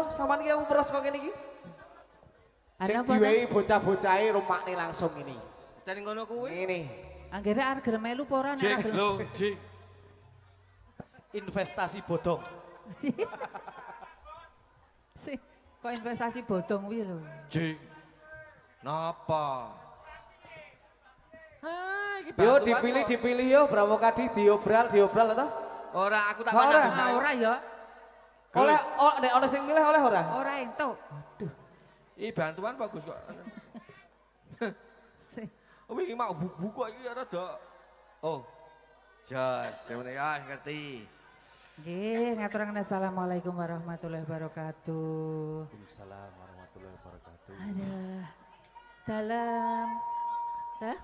napa sampean iki aku peros kok ngene iki? Sing Ana apa? diwehi bocah-bocahe rumakne langsung ini. Dan ngono kuwi. Ini. Anggere arep gelem melu apa ora nek Jik, ora gelem? lho, Jik. Investasi bodong. Sih, kok investasi bodong kuwi lho. Jik. Napa? Yo dipilih yo Bramokadi diobral to? Ora aku tak Ora. kandang Ah, ora ya. Oleh nek ana sing milih oleh ora? Ora entuk. Ih bantuan bagus kok. Sih. Oh iki mau buku iki rada. Oh. Jas, semene ya ngerti. Nggih, ngaturaken assalamualaikum warahmatullahi wabarakatuh. Waalaikumsalam warahmatullahi wabarakatuh. Ada dalam dah.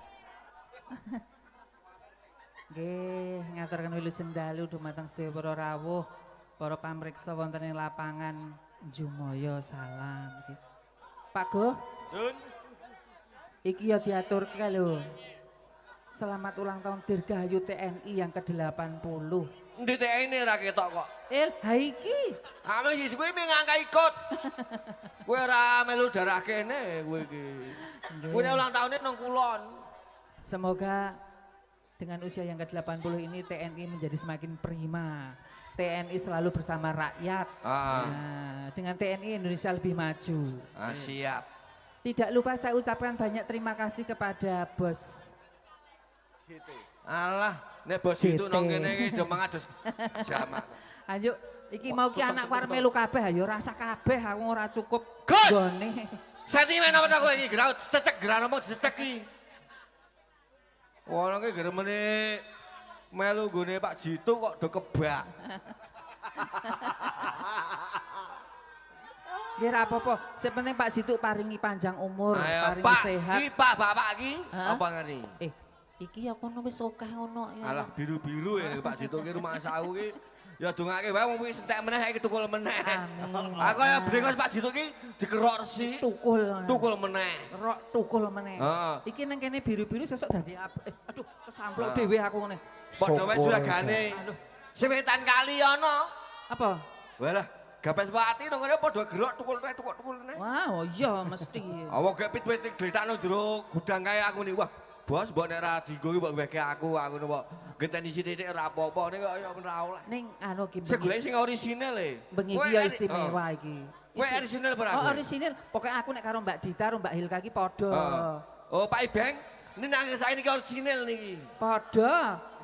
Nggih, ngaturaken wilujeng dalu dumateng sedaya para rawuh, para pamriksa wonten ing lapangan Jumaya salam iki. Pak Go, Dun. iki ya diaturke lho. Selamat ulang tahun Dirgahayu TNI yang ke-80. Endi TNI ra ketok kok. Ha iki. Ame siji kuwi ngangka ikut. Kowe ora melu darah kene kowe iki. Kowe nek ulang tahunnya nang kulon. Semoga dengan usia yang ke-80 ini TNI menjadi semakin prima. TNI selalu bersama rakyat. Nah, dengan TNI Indonesia lebih maju. Siap. Tidak lupa saya ucapkan banyak terima kasih kepada bos. Alah, nek bos JT. itu nang kene iki aja mangadus jamak. Ayo, iki mau ki anakku arep melu kabeh, ayo rasa kabeh aku ora cukup Gus! gone. Sentimen apa tak kowe iki? Graut cecek geran apa dicecek iki? Wono ki gremene melu gone Pak Jitu kok do kebak. Nggih ra apa-apa, sing penting Pak Jitu paringi panjang umur, Ayo paringi Pak, sehat. iki Pak bapak iki Hah? apa ngene? Iki ya kono wis akeh ngono ya. Alah biru-biru ya Pak Jitu ki rumah sawu ki ya dongake wae wong wis entek meneh saiki tukul meneh. Amin. Aku ya brengos Pak Jitu ki dikerok resi. Tukul. Tukul meneh. Rok tukul meneh. Heeh. Iki nang kene biru-biru sesuk dadi aduh kesampluk Ah. dhewe aku ngene. Padha wae juragane. Aduh. Sewetan kali ana. Apa? Walah, gapes pati nang ngene padha gerok tukul meneh. Wah, oh iya mesti. Awak gek pit-pit gletakno jero gudang kaya aku nih. Wah, bos mbok nek ra dienggo ki mbok weke aku ngono mbok genteni sithik ora apa-apa ning kok ya ora oleh. Ning anu ki Sing golek sing orisinal e. bengi Kowe iki ya eri- istimewa iki. Kowe orisinal ora? Oh, orisinil. Pokoknya aku nek karo Mbak Dita karo Mbak Hilka ki padha. Oh, Pak Ibeng, ini nang saiki iki orisinal niki. Padha.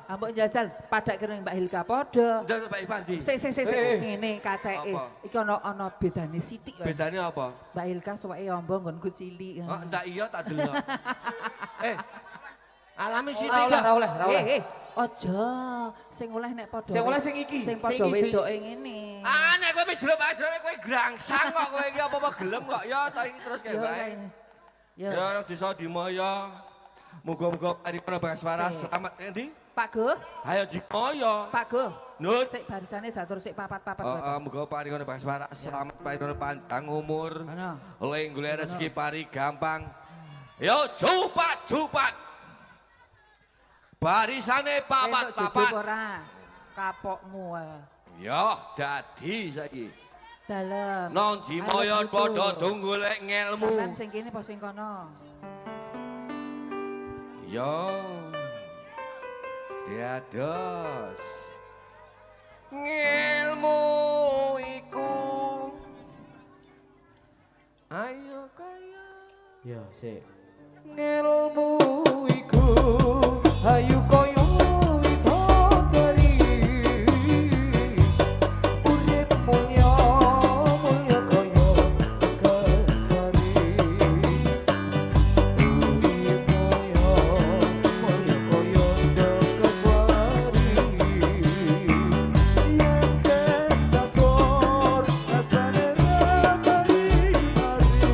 Ambek njajal padak karo Mbak Hilka padha. Ndak Pak Ivandi. Sik ngene kaceke. Apa? Iki ana bedane sithik wae. Bedane apa? Mbak Hilka suweke amba nggonku cilik. Oh, ndak iya tak delok. Alami sithik. Ora oleh. Aja. Sing oleh nek padha. Sing oleh sing iki. Sing padha Sing iki. wedoke ngene. Nek kowe wis jeruk kowe grangsang kok kowe iki apa-apa gelem kok. Ya ta iki terus kae Yo, bae. Yo. Ya nang desa Dimaya. Muga-muga paripurna Bagaswara Sik. selamat endi? Pak Go, Ayo Dimaya. Pak Go. Nun. Sik barisane datur sik papat-papat. Muga paripurna Bagaswara selamat paripurna panjang umur. Ana. Leng golek rezeki pari gampang. Yo jupat. Barisane Entuk papat-papat. ora? Kapokmu wae. Yo dadi saiki. Dalem. Nang Dimaya Ayo, padha Putu. dong golek ngelmu. Sampeyan sing kene apa sing kono? Yo. Diados. Ngelmu iku. Ayo kaya. Yo, sik. Ngelmu iku ayu koyo widodari urip mulya koyo Bagaswari urip mulya koyo Bagaswari yen catur rasane ramai mari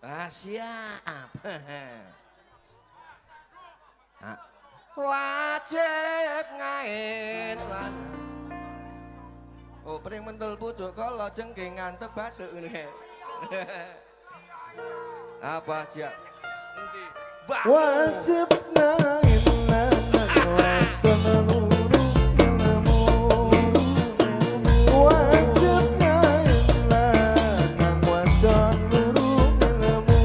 siap. Wajib ngain. Oh, pring mentul pucuk kala jengking ngantep bathuk ngene. Apa siap? Wajib ngain anak wadon luru ilmu. Wajib ngain anak wadon luru ilmu.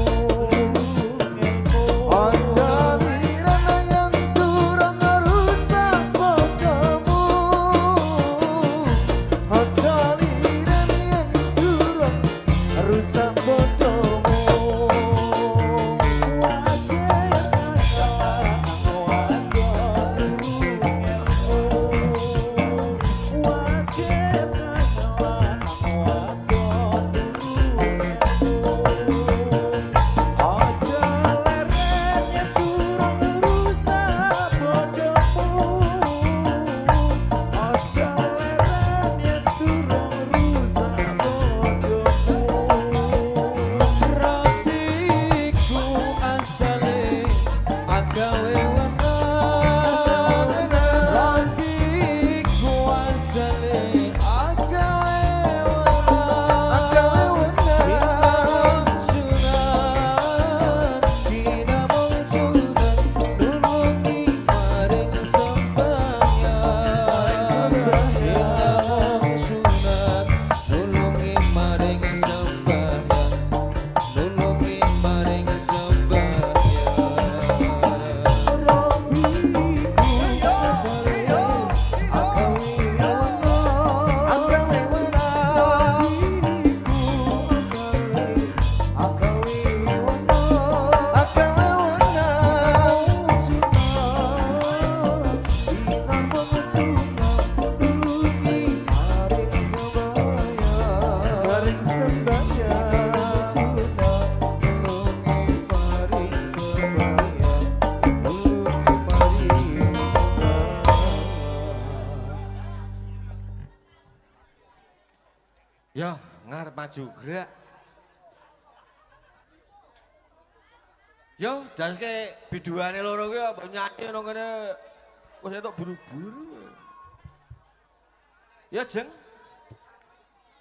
Aja lirana yang durung rusak bodohmu. Aja lirana yang durung rusak bodohmu. Ya, ngarep maju gerak. Yo, daske biduane loro kuwi apa nyanyi nang kene. Wis entuk buru-buru. Ya, Jeng.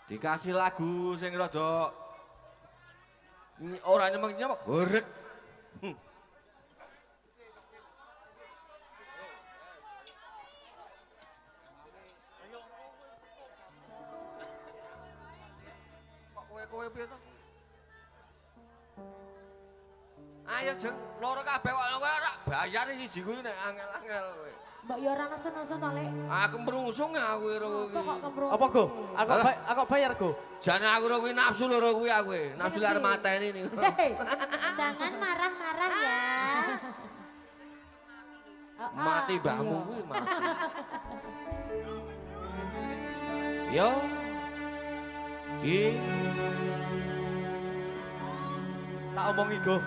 Dikasih lagu sing rada ora nyemeng-nyemeng, gorek. Kowe piye to? Ayo Jeng, loro kabeh kok kowe ora bayar siji kuwi nek angel-angel kowe. Mbak yo ora nesen-nesen to, Lek. Aku merungsung aku karo kowe iki. Kok kemrungsung? Apa go? Aku bayar go. Jane aku karo kuwi nafsu loro kuwi aku. Nafsu arep mateni niku. Hei, jangan marah-marah ya. Mati mbahmu kuwi mati. Yo. Ki Tak omongi go.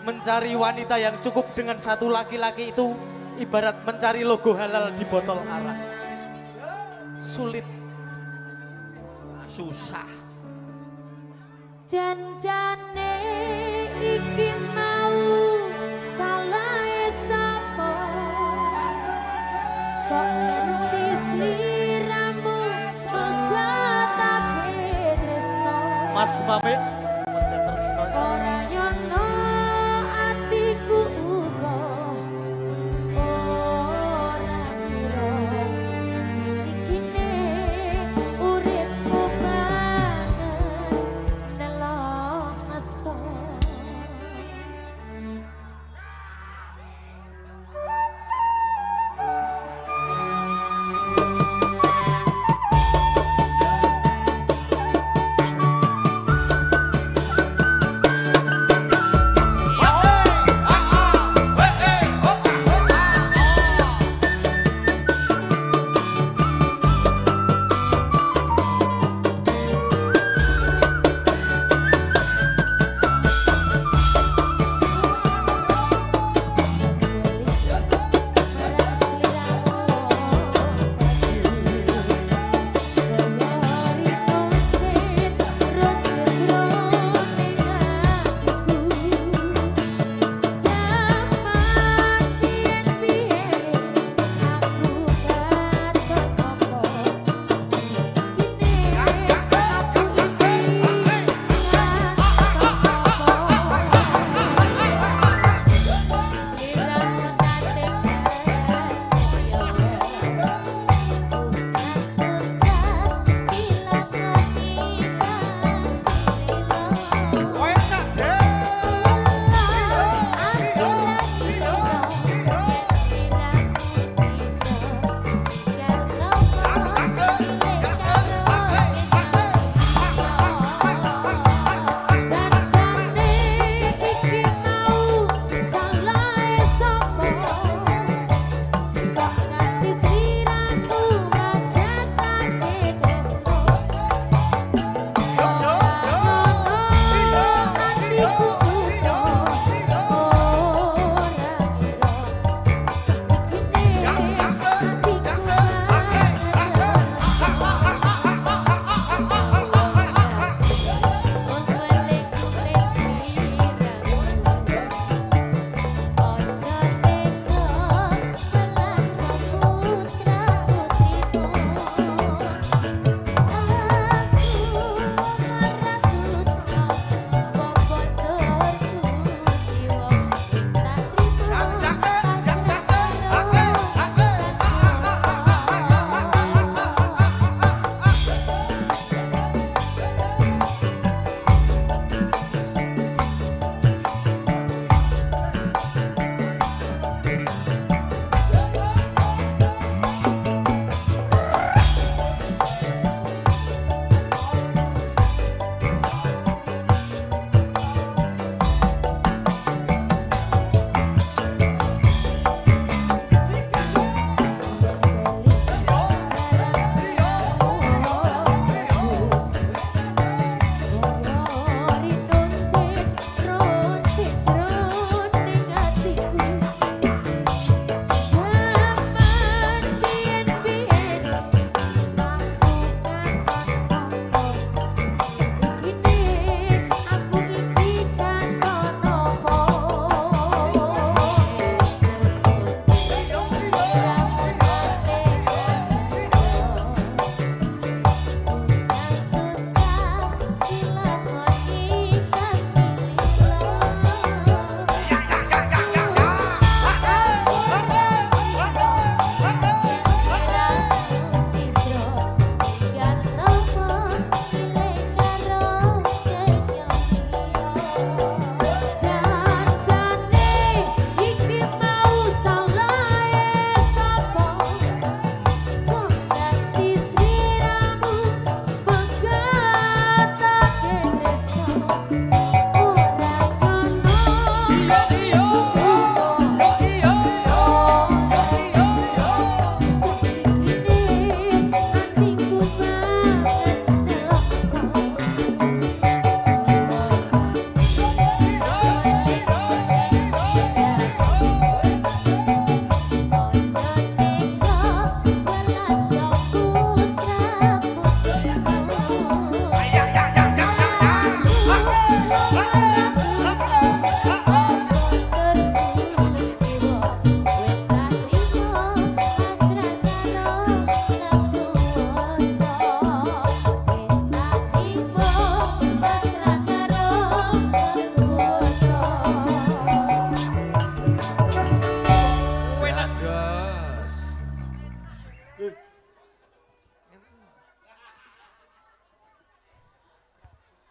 Mencari wanita yang cukup dengan satu laki-laki itu ibarat mencari logo halal di botol arak. Sulit. susah. Janjane iki mau salah sapa kok nganti sliramu pegatake tresno Mas Mame ora nyono atiku uga ora kira sikine uripku banget nelong aso.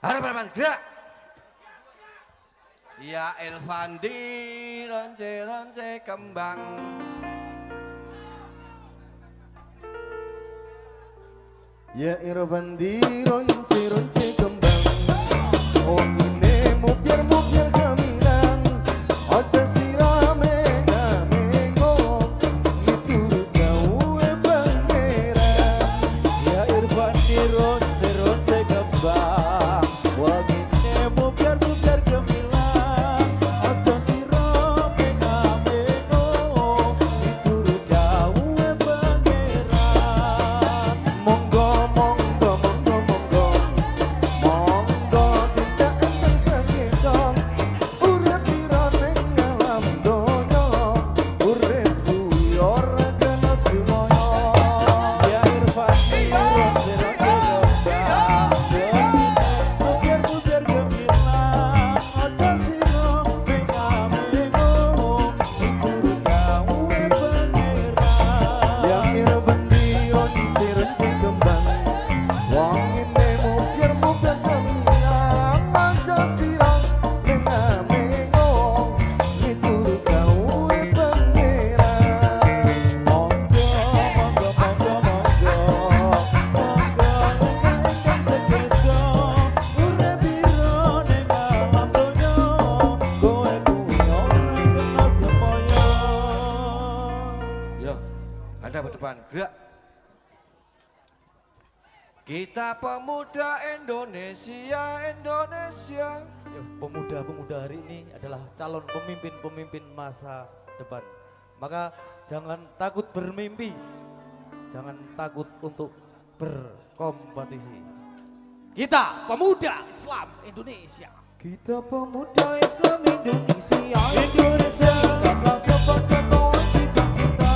Harapan gerak. Ya Elvandi ronce-ronce kembang. Ya Irfandi ronce-ronce kembang. Oh ini mubiar-mubiar gamilang. Ojo sirame ngamengo. Miturut gawe pangeran. Ya Irfandi ronce-ronce kembang. Wangine mubiar-mubiar gemilang. Ojo sira mengameno. Miturut gawe pangeran. Monggo monggo monggo monggo. Monggo tidak akan sakitong. Urip pira ning alam donya. Urip kuwi ora kena sumoyo. Ya Irfandi ronce-ronce kembang. Wangine mubiar-mubiar gemilang. Ojo sira mengameno. Miturut gawe pangeran. Yang Irfandi ronce-ronce kembang. Wong ini mubiar-mubiar gemilang. Aja sirang menamengo. Miturut gawe pangeran. Monggo, monggo, monggo, monggo, monggo ingkang sekejo, urip pira ning alam donya, kowe kuwi ora kena semoyo. Yo, Anda berdepan gerak. Kita pemuda Indonesia, Indonesia. Ya, pemuda-pemuda hari ini adalah calon pemimpin-pemimpin masa depan. Maka jangan takut bermimpi, jangan takut untuk berkompetisi. Kita pemuda Islam Indonesia. Kita pemuda Islam Indonesia, Indonesia, ingatlah kepada kewajiban kita.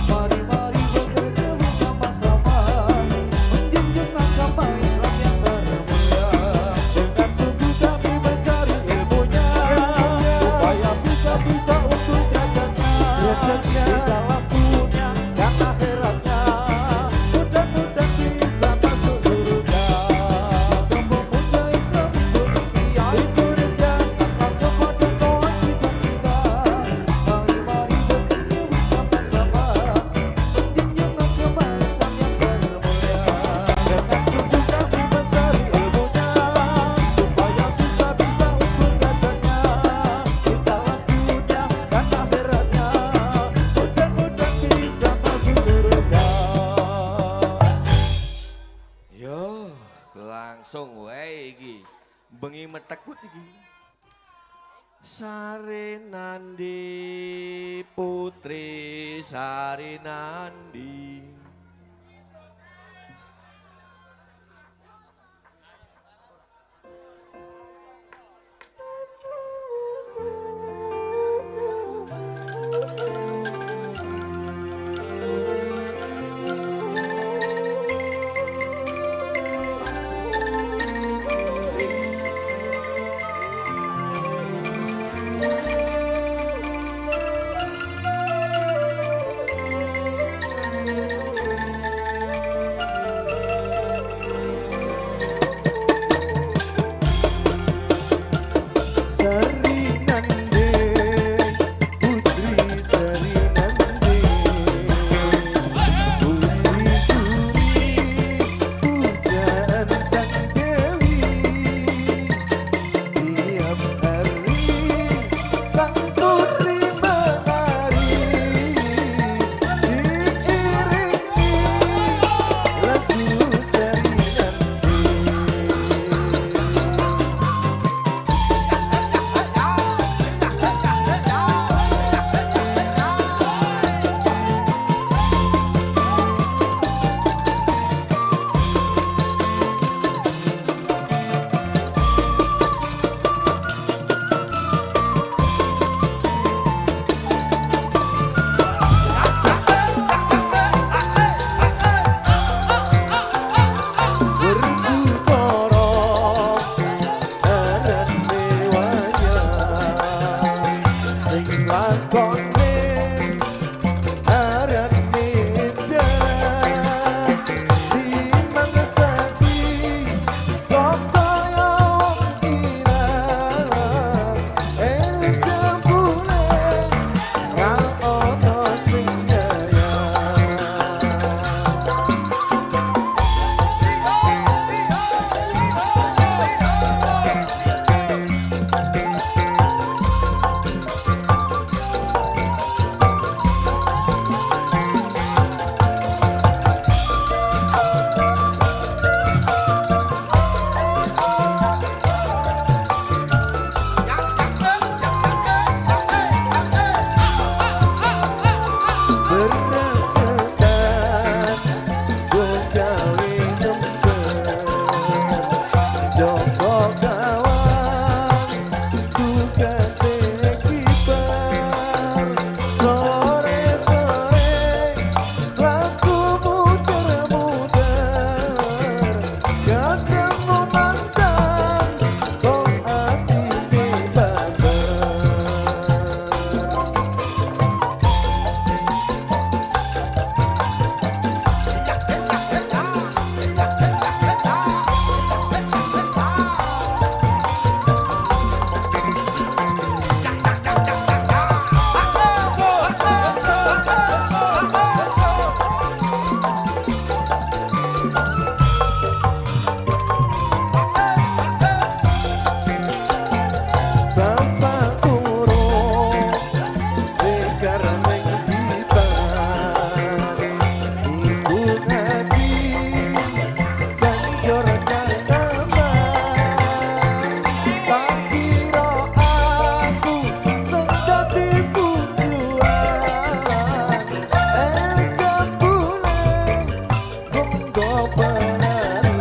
Mari-mari bekerja bersama-sama, menjunjung agama Islam yang termulia. Dengan sungguh kami mencari ilmunya, supaya bisa untuk derajatnya di dalam dunia dan akhiratnya. Mudah-mudahan bisa masuk surga. Kita pemuda Islam Indonesia, Indonesia, ingatlah kepada kewajiban kita. Mari-mari bekerja bersama-sama, menjunjung agama Islam yang termulia. dengan sungguh kami mencari ilmunya, supaya bisa untuk derajatnya di dalam dunia dan akhiratnya. Mudah-mudahan bisa masuk surga. Yo, langsung wae iki. Bengi metekut iki. Sari Nandi Putri Sari Nandi. banjur nyaman tak kira aku sing dadi tujuan jambule monggo pelarian.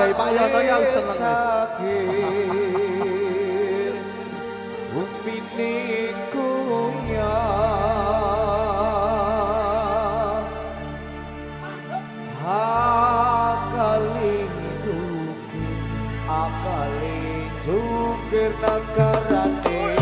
sebagai Pak Yono yang seneng wis. sakit bumi ini goyang akali jungkir nagarane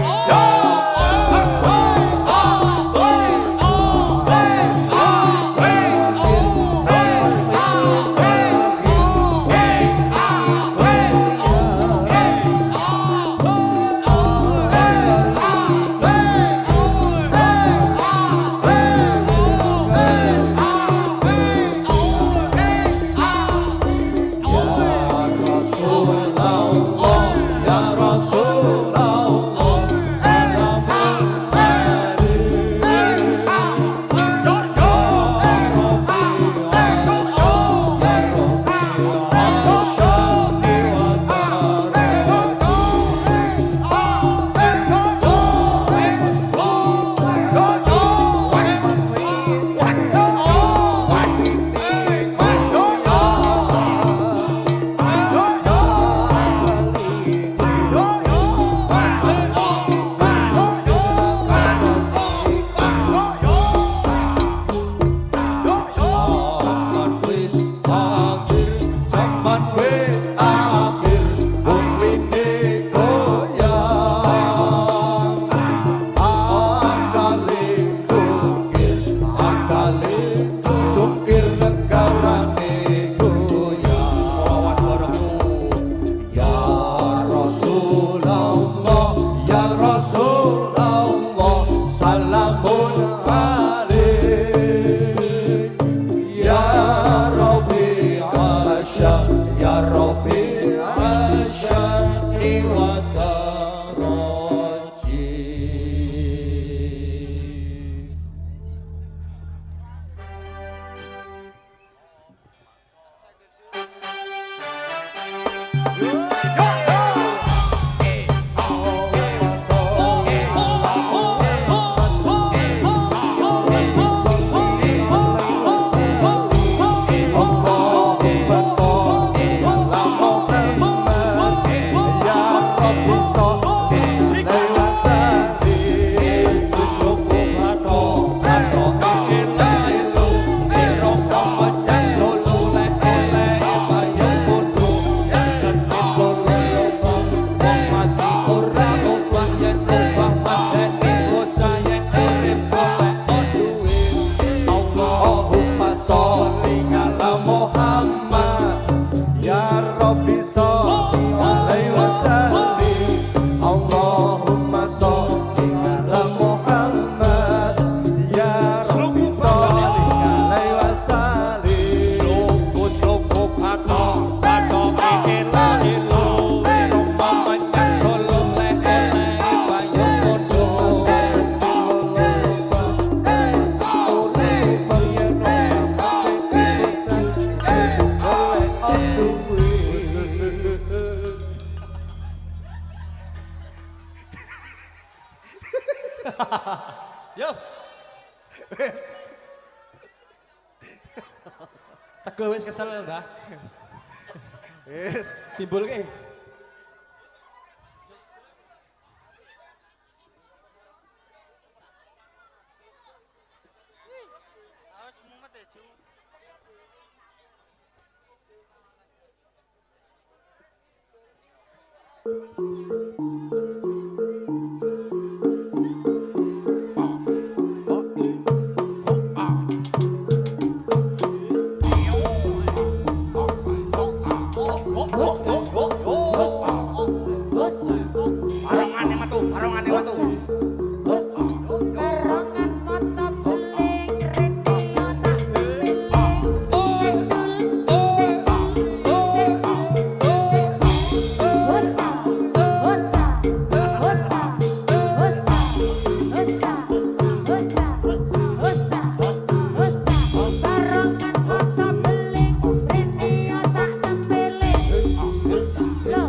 Yo. Teguh wis kesel ya, Mbah. Wis. Timbul ke.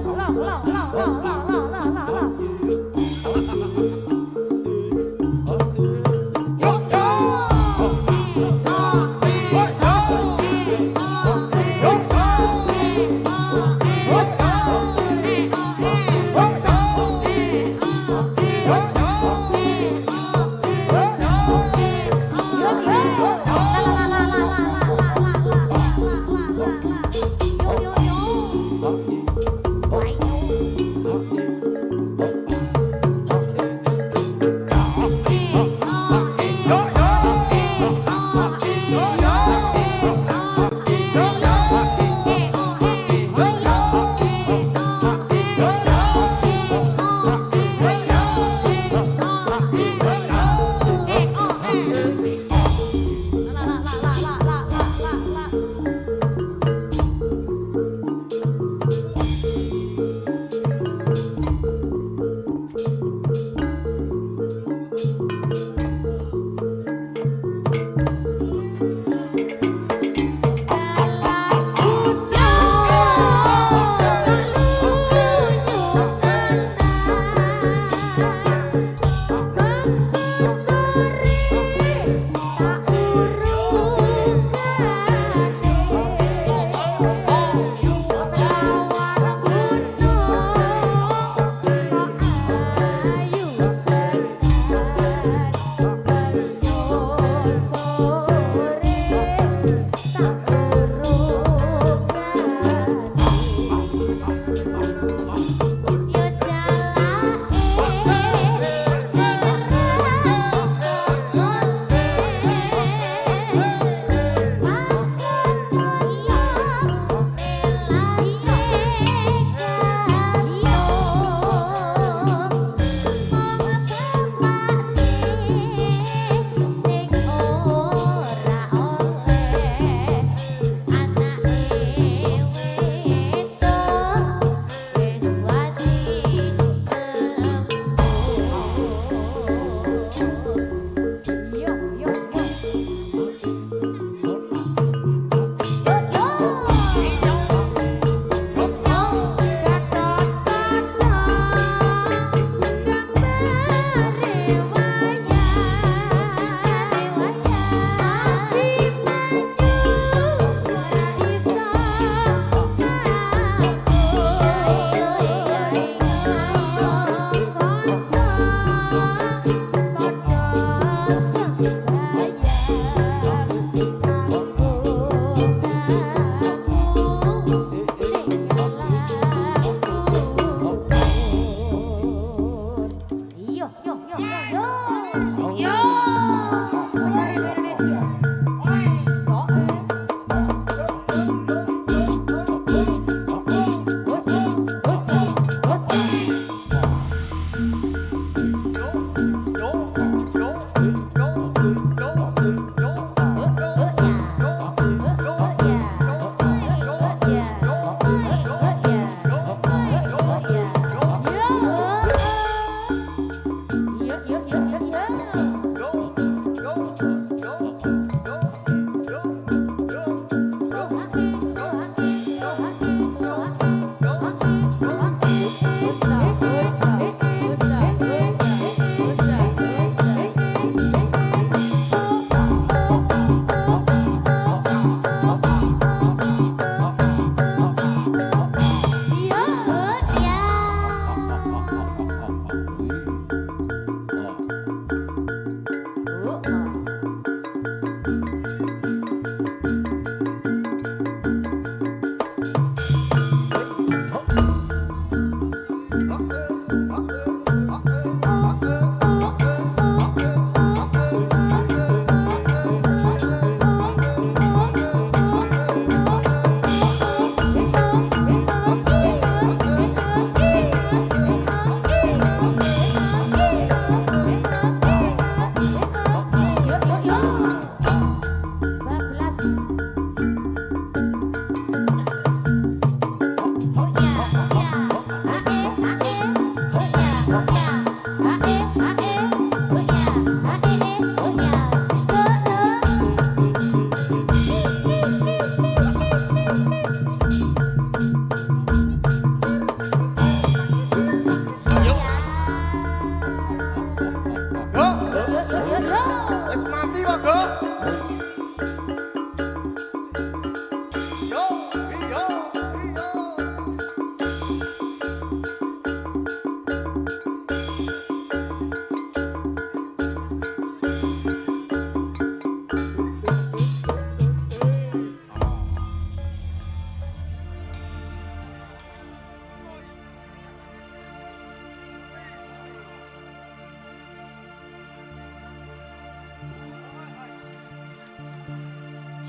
Loh,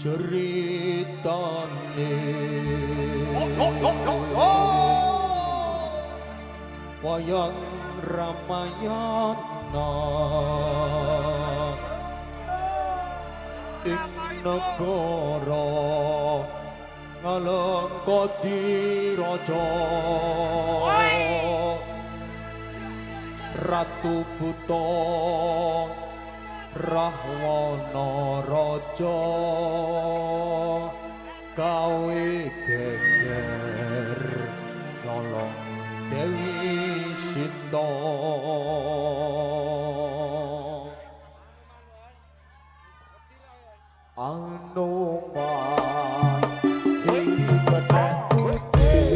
ceritane wayang Ramayana ing negara Ngalengkadiraja Ratu Buta Rahwana Raja gawe geger nyolong Dewi Sinta Anoman sing petek putih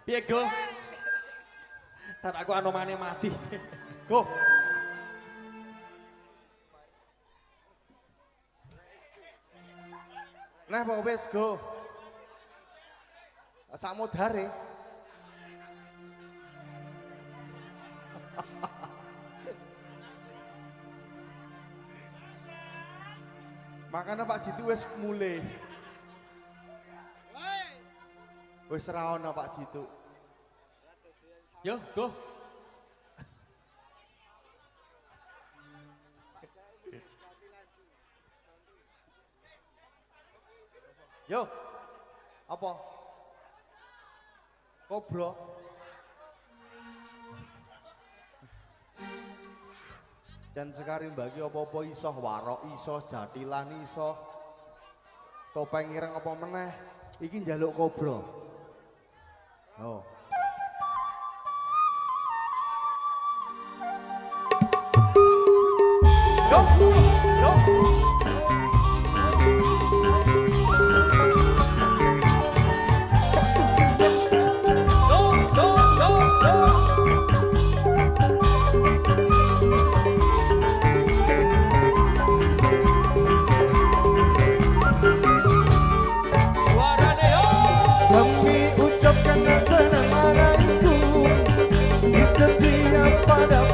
Piye go? Tak aku anomane mati. Go. Nah, Pak wis go. Samudare. Makanya Pak Jitu wis mulai. Wis ra ono Pak Jitu. Yo, go. Yo. Apa? Kobro. Jan sekari bagi apa-apa iso, warok iso, jatilan iso. Topeng ireng apa meneh? Iki njaluk kobro. Oh. Yo, yo. Demi ucapkan senang hatiku di setiap pada